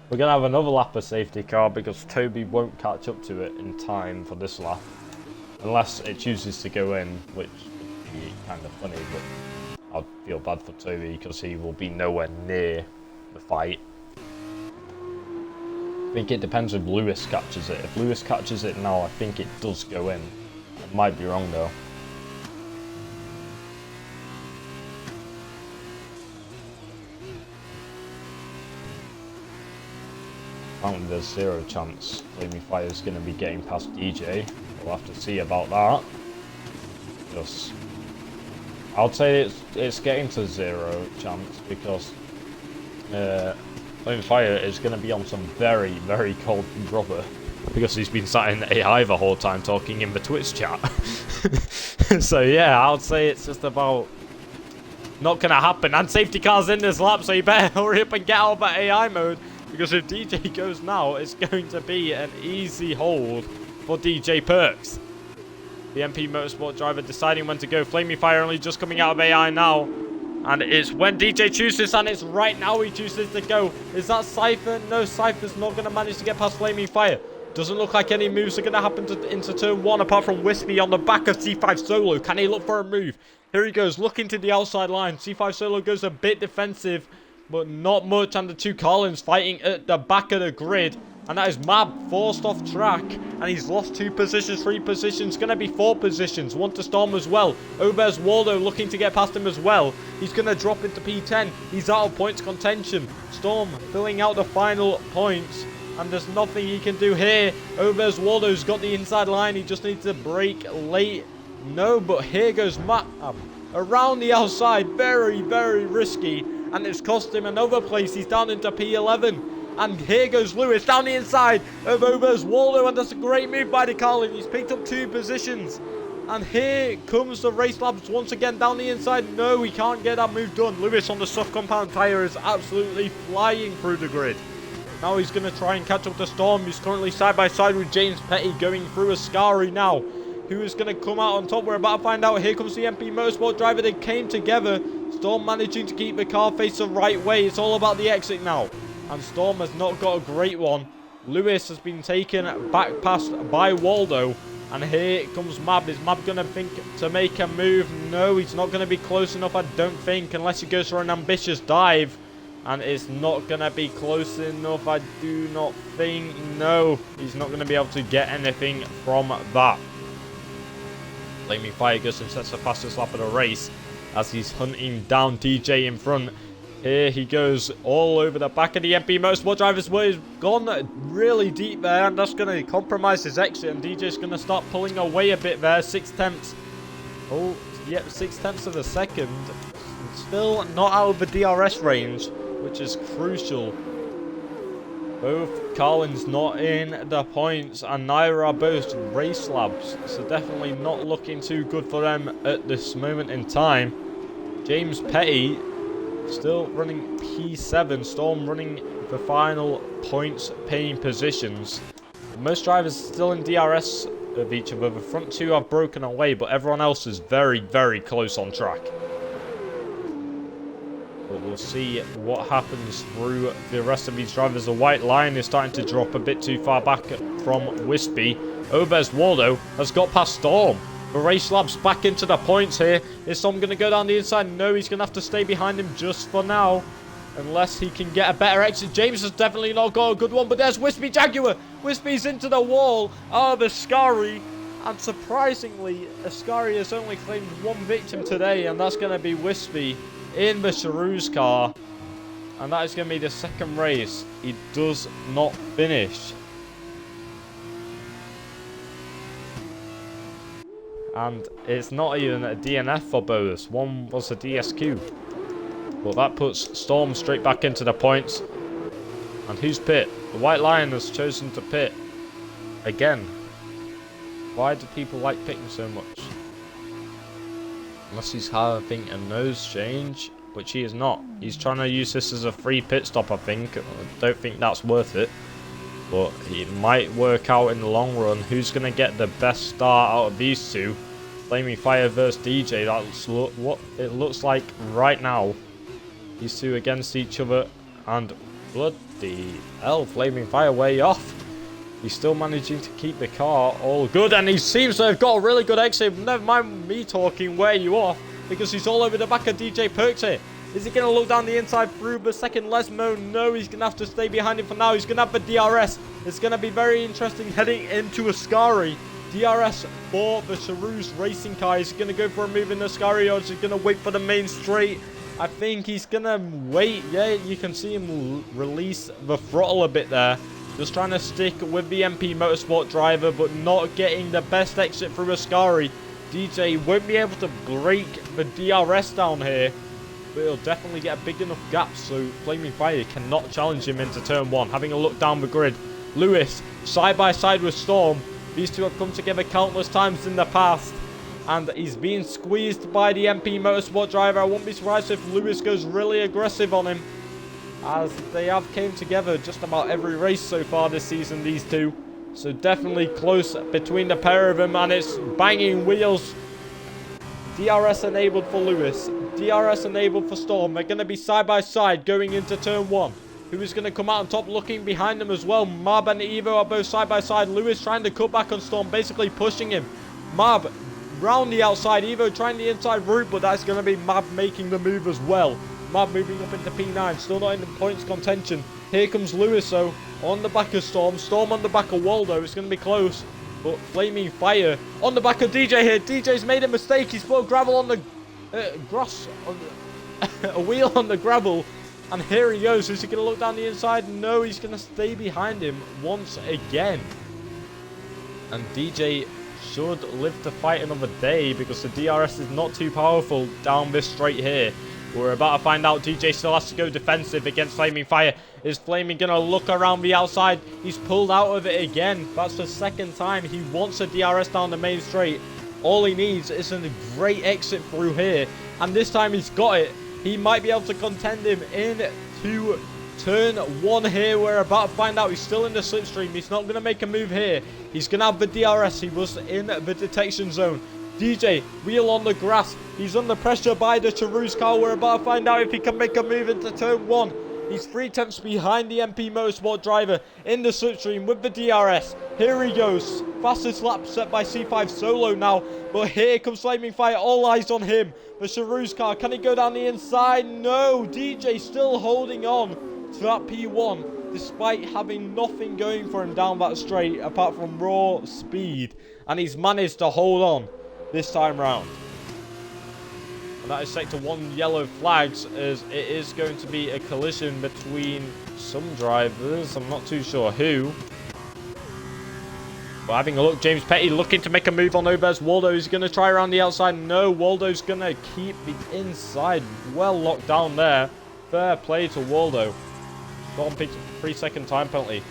We're gonna have another lap of safety car, because Toby won't catch up to it in time for this lap. Unless it chooses to go in, which would be kind of funny, but I'd feel bad for Toby because he will be nowhere near the fight. I think it depends if Lewis catches it. If Lewis catches it now, I think it does go in. I might be wrong though. Apparently there's zero chance Flaming Fire is going to be getting past DJ. We'll have to see about that. Because I'd say it's getting to 0 chance because Flaming Fire is going to be on some very, very cold rubber because he's been sat in AI the whole time talking in the Twitch chat. So yeah, I'd say it's just about not going to happen. And safety car's in this lap, so you better hurry up and get out of that AI mode, because if DJ goes now, it's going to be an easy hold for DJ Perks. The MP Motorsport driver deciding when to go. Flaming Fire only just coming out of AI now. And it's when DJ chooses, and it's right now he chooses to go. Is that Cypher? No, Cypher's not going to manage to get past Flaming Fire. Doesn't look like any moves are going to happen into turn 1 apart from Wispy on the back of C5 Solo. Can he look for a move? Here he goes, looking to the outside line. C5 Solo goes a bit defensive, but not much. And the two Carlins fighting at the back of the grid. And that is Mab forced off track. And he's lost 2 positions, 3 positions. Going to be 4 positions. 1 to Storm as well. Ober's Waldo looking to get past him as well. He's going to drop into P10. He's out of points contention. Storm filling out the final points. And there's nothing he can do here. Ober's Waldo's got the inside line. He just needs to brake late. No, but here goes Matt around the outside. Very, very risky. And it's cost him another place. He's down into P11. And here goes Lewis down the inside of Ober's Waldo. And that's a great move by the Carlin. He's picked up 2 positions. And here comes the Race Labs once again down the inside. No, he can't get that move done. Lewis on the soft compound tyre is absolutely flying through the grid. Now he's going to try and catch up to Storm. He's currently side by side with James Petty going through Ascari now. Who is going to come out on top? We're about to find out. Here comes the MP Motorsport driver. They came together. Storm managing to keep the car face the right way. It's all about the exit now. And Storm has not got a great one. Lewis has been taken back past by Waldo. And here comes Mab. Is Mab going to think to make a move? No, he's not going to be close enough, I don't think, unless he goes for an ambitious dive. And it's not going to be close enough, I do not think. No, he's not going to be able to get anything from that. Flaming Fire goes and sets the fastest lap of the race as he's hunting down DJ in front. Here he goes all over the back of the MP Motorsport driver's way. He's gone really deep there, and that's going to compromise his exit. And DJ's going to start pulling away a bit there. 6 tenths. Oh, yep, 6 tenths of a second. Still not out of the DRS range, which is crucial. Both Carlins not in the points, and neither are both Race Labs, so definitely not looking too good for them at this moment in time. James Petty still running P7, Storm running the final points paying positions. Most drivers still in DRS of each other. The front 2 have broken away, but everyone else is very, very close on track. But we'll see what happens through the rest of these drivers. The white line is starting to drop a bit too far back from Wispy. Ober's Waldo has got past Storm. The Race Labs back into the points here. Is Storm going to go down the inside? No, he's going to have to stay behind him just for now. Unless he can get a better exit. James has definitely not got a good one. But there's Wispy Jaguar. Wispy's into the wall of Ascari. And surprisingly, Ascari has only claimed 1 victim today. And that's going to be Wispy in the Charouz car, and that is going to be the 2nd race he does not finish. And it's not even a DNF for both. One was a DSQ, but that puts Storm straight back into the points. And who's pit? The White Lion has chosen to pit again. Why do people like pitting so much? Unless he's having a nose change, which he is not. He's trying to use this as a free pit stop, I think. I don't think that's worth it. But it might work out in the long run. Who's going to get the best start out of these 2? Flaming Fire versus DJ. That's what it looks like right now. These 2 against each other. And bloody hell, Flaming Fire way off. He's still managing to keep the car all good, and he seems to have got a really good exit. Never mind me talking where you off, because he's all over the back of DJ Perks here. Is he going to look down the inside through the 2nd Lesmo? No, he's going to have to stay behind him for now. He's going to have the DRS. It's going to be very interesting heading into Ascari. DRS for the Charouz racing car. Is he going to go for a move in Ascari, or is he going to wait for the main straight? I think he's going to wait. Yeah, you can see him release the throttle a bit there. Just trying to stick with the MP Motorsport driver, but not getting the best exit through Ascari. DJ won't be able to break the DRS down here, but he'll definitely get a big enough gap so Flaming Fire cannot challenge him into turn 1. Having a look down the grid, Lewis side by side with Storm. These two have come together countless times in the past, and he's being squeezed by the MP Motorsport driver. I won't be surprised if Lewis goes really aggressive on him, as they have came together just about every race so far this season, these two. So definitely close between the pair of them, and it's banging wheels. DRS enabled for Lewis, DRS enabled for Storm. They're going to be side by side going into turn 1. Who is going to come out on top? Looking behind them as well, Mab and Evo are both side by side. Lewis trying to cut back on Storm, basically pushing him. Mab round the outside, Evo trying the inside route, but that's going to be Mab making the move as well. Mab moving up into P9, still not in the points contention. Here comes Lewis though, on the back of Storm. Storm on the back of Waldo. It's going to be close, but Flaming Fire on the back of DJ here. DJ's made a mistake. He's put gravel on the grass, on the a wheel on the gravel. And here he goes. Is he going to look down the inside? No, he's going to stay behind him once again. And DJ should live to fight another day, because the DRS is not too powerful down this straight here. We're about to find out. DJ still has to go defensive against Flaming Fire. Is Flaming going to look around the outside? He's pulled out of it again. That's the second time he wants a DRS down the main straight. All he needs is a great exit through here. And this time he's got it. He might be able to contend him into turn 1 here. We're about to find out. He's still in the slipstream. He's not going to make a move here. He's going to have the DRS. He was in the detection zone. DJ, wheel on the grass. He's under pressure by the Charouz car. We're about to find out if he can make a move into turn 1. He's 3/10 behind the MP Motorsport driver in the slipstream with the DRS. Here he goes. Fastest lap set by C5 Solo now. But here comes Flaming Fire. All eyes on him. The Charouz car. Can he go down the inside? No. DJ still holding on to that P1, despite having nothing going for him down that straight apart from raw speed. And he's managed to hold on this time round. And that is sector 1 yellow flags, as it is going to be a collision between some drivers. I'm not too sure who. But having a look, James Petty looking to make a move on Obez. Waldo is going to try around the outside. No, Waldo's going to keep the inside well locked down there. Fair play to Waldo. Storm picks a 3-second time penalty.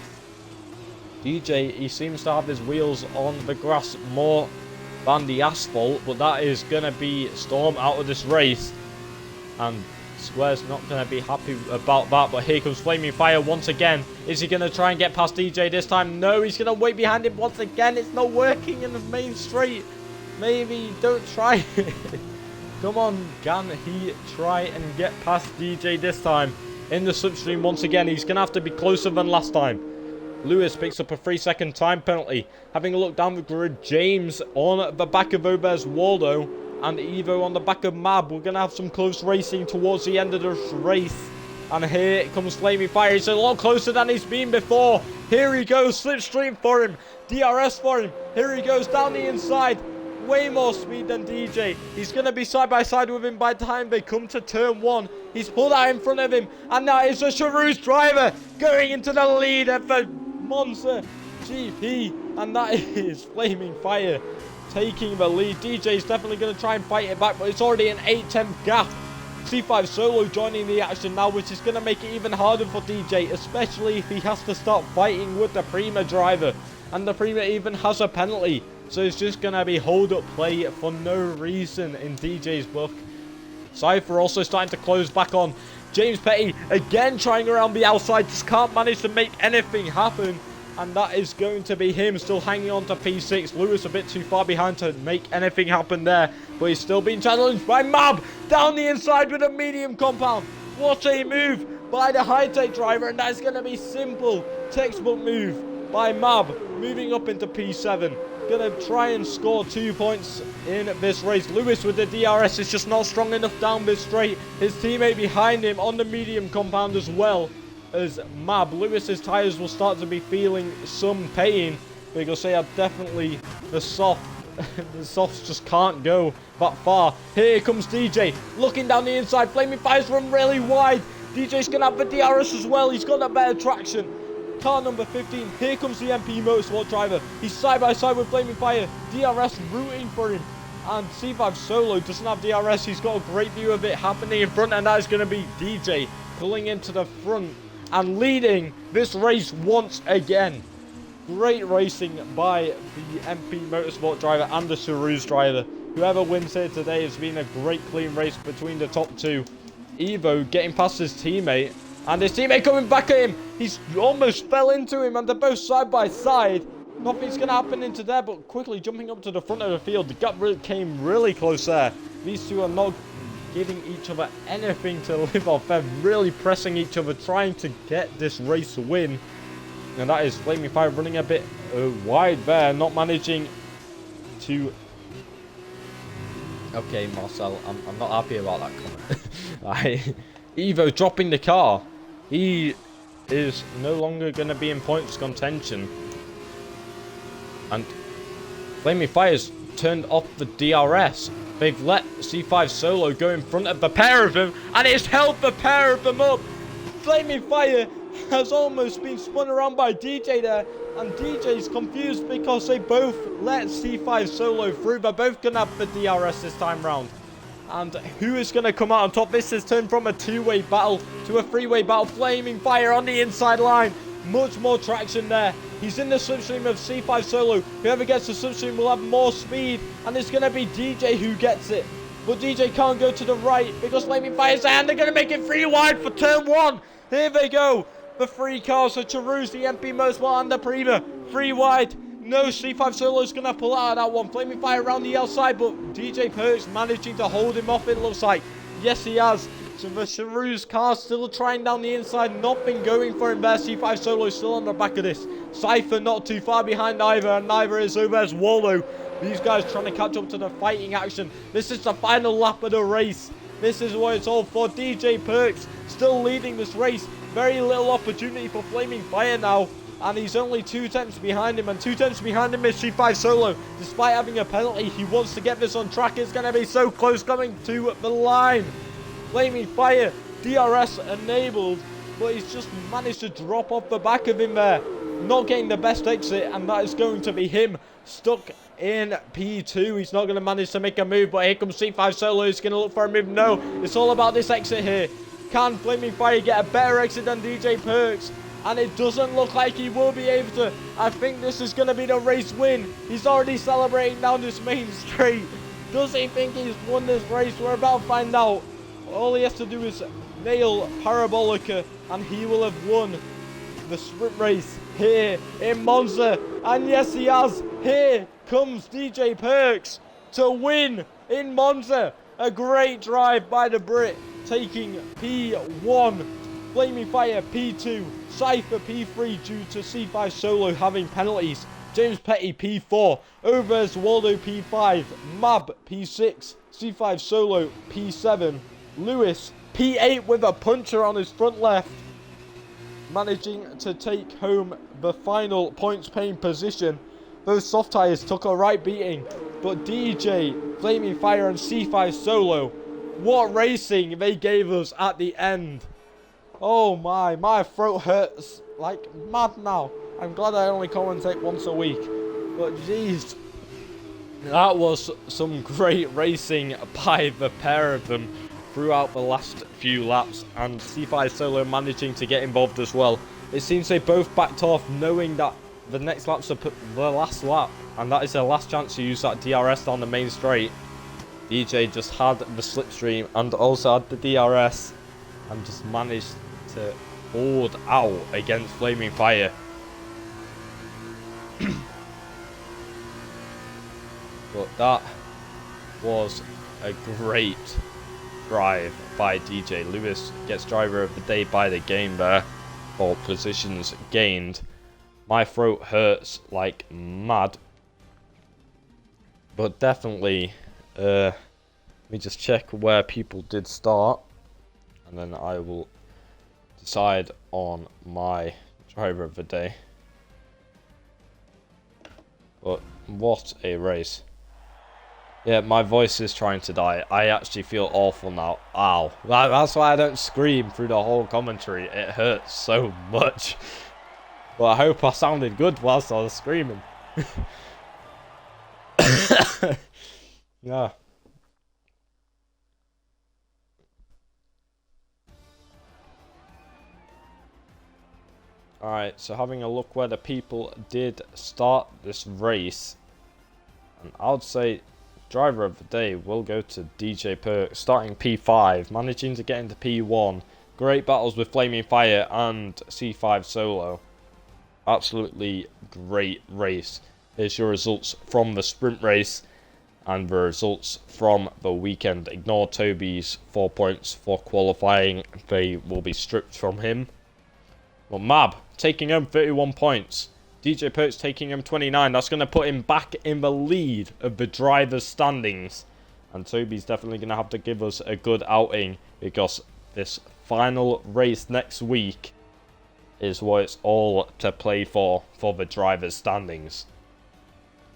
DJ, he seems to have his wheels on the grass more than the asphalt, but that is going to be Storm out of this race, and Square's not going to be happy about that. But here comes Flaming Fire once again. Is he going to try and get past DJ this time? No, he's going to wait behind him once again. It's not working in the main straight. Maybe don't try it. Come on, can he try and get past DJ this time? In the slipstream once again. He's going to have to be closer than last time. Lewis picks up a 3-second time penalty. Having a look down the grid, James on the back of Obez, Waldo, and Evo on the back of Mab. We're going to have some close racing towards the end of this race. And here comes Flaming Fire. He's a lot closer than he's been before. Here he goes, slipstream for him, DRS for him. Here he goes down the inside. Way more speed than DJ. He's going to be side by side with him by the time they come to turn 1. He's pulled out in front of him, and that is the Charouz driver going into the lead of the Monza GP, and that is Flaming Fire taking the lead. DJ is definitely going to try and fight it back, but it's already an 8/10 gap. C5 Solo joining the action now, which is going to make it even harder for DJ, especially if he has to start fighting with the Prima driver, and the Prima even has a penalty. So it's just going to be hold-up play for no reason in DJ's book. Cypher also starting to close back on. James Petty again trying around the outside. Just can't manage to make anything happen. And that is going to be him still hanging on to P6. Lewis a bit too far behind to make anything happen there. But he's still being challenged by Mab. Down the inside with a medium compound. What a move by the high-tech driver. And that's going to be simple. Textbook move by Mab. Moving up into P7. Going to try and score 2 points in this race. Lewis with the DRS is just not strong enough down this straight. His teammate behind him on the medium compound as well as Mab. Lewis's tyres will start to be feeling some pain, because they are definitely the softs just can't go that far. Here comes DJ looking down the inside. Flaming Fire's run really wide. DJ's going to have the DRS as well. He's got that better traction. Car number 15, here comes the MP Motorsport driver. He's side by side with Flaming Fire. DRS rooting for him. And C5 Solo doesn't have DRS. He's got a great view of it happening in front, and that is going to be DJ pulling into the front and leading this race once again. Great racing by the MP Motorsport driver and the Charouz driver. Whoever wins here today has been a great clean race between the top two. Evo getting past his teammate, and his teammate coming back at him. He's almost fell into him, and they're both side by side. Nothing's going to happen into there, but quickly jumping up to the front of the field. The gap came really close there. These two are not giving each other anything to live off. They're really pressing each other, trying to get this race win. And that is Flaming Fire running a bit wide there, not managing to... Okay, Marcel, I'm not happy about that comment. Evo dropping the car. He is no longer going to be in points contention. And Flaming Fire's turned off the DRS. They've let C5 Solo go in front of the pair of them, and it's held the pair of them up. Flaming Fire has almost been spun around by DJ there, and DJ's confused because they both let C5 Solo through. They're both going to have the DRS this time round. And who is going to come out on top? This has turned from a two-way battle to a three-way battle. Flaming Fire on the inside line. Much more traction there. He's in the slipstream of C5 Solo. Whoever gets the slipstream will have more speed. And it's going to be DJ who gets it. But DJ can't go to the right because Flaming Fire's there. And they're going to make it 3 wide for turn 1. Here they go. The 3 cars. So Charouz, the MP Motorsport, and the Prima. 3 wide. No, C5 Solo's going to pull out of that one. Flaming Fire around the outside. But DJ Perks managing to hold him off, it looks like. Yes, he has. So the Charouz car still trying down the inside. Nothing going for him there. C5 Solo still on the back of this. Cypher not too far behind either. And neither is Obez Waldo. These guys trying to catch up to the fighting action. This is the final lap of the race. This is what it's all for. DJ Perks still leading this race. Very little opportunity for Flaming Fire now. And he's only 2 tenths behind him. And 2 tenths behind him is C5 Solo. Despite having a penalty, he wants to get this on track. It's going to be so close coming to the line. Flaming Fire, DRS enabled, but he's just managed to drop off the back of him there. Not getting the best exit, and that is going to be him stuck in P2. He's not going to manage to make a move, but here comes C5 Solo. He's going to look for a move. No, it's all about this exit here. Can Flaming Fire get a better exit than DJ Perks? And it doesn't look like he will be able to. I think this is going to be the race win. He's already celebrating down this main straight. Does he think he's won this race? We're about to find out. All he has to do is nail Parabolica, and he will have won the sprint race here in Monza. And yes, he has. Here comes DJ Perks to win in Monza. A great drive by the Brit, taking P1. Flaming Fire P2. Cypher P3 due to C5 Solo having penalties. James Petty P4. Overs Waldo P5. Mab P6. C5 Solo P7. Lewis P8 with a puncher on his front left, managing to take home the final points paying position. Those soft tires took a right beating, but DJ, Flaming Fire and C5 Solo, what racing they gave us at the end. Oh my throat hurts like mad now. I'm glad I only commentate once a week, but jeez, that was some great racing by the pair of them throughout the last few laps, and C5 Solo managing to get involved as well. It seems they both backed off knowing that the next lap's the last lap, and that is their last chance to use that DRS on the main straight. DJ just had the slipstream and also had the DRS and just managed to hold out against Flaming Fire. But that was a great drive by DJ. Lewis gets driver of the day by the game there, or positions gained. My throat hurts like mad, but definitely let me just check where people did start, and then I will decide on my driver of the day. But what a race. Yeah, my voice is trying to die. I actually feel awful now. Ow. That's why I don't scream through the whole commentary. It hurts so much. Well, I hope I sounded good whilst I was screaming. Yeah. Alright, so having a look where the people did start this race, and I would say driver of the day will go to DJ Perk, starting P5, managing to get into P1. Great battles with Flaming Fire and C5 Solo. Absolutely great race. Here's your results from the sprint race and the results from the weekend. Ignore Toby's 4 points for qualifying. They will be stripped from him. Well, Mab taking home 31 points. DJ Perk's taking him 29. That's going to put him back in the lead of the drivers' standings. And Toby's definitely going to have to give us a good outing, because this final race next week is what it's all to play for the drivers' standings.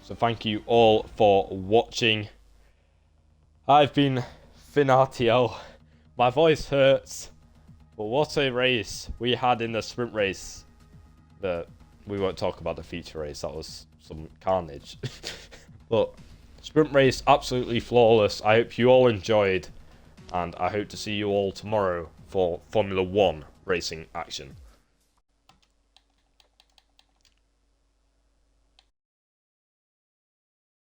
So thank you all for watching. I've been Finatio. My voice hurts. But what a race we had in the sprint race. We won't talk about the feature race. That was some carnage. But sprint race, absolutely flawless. I hope you all enjoyed. And I hope to see you all tomorrow for Formula 1 racing action.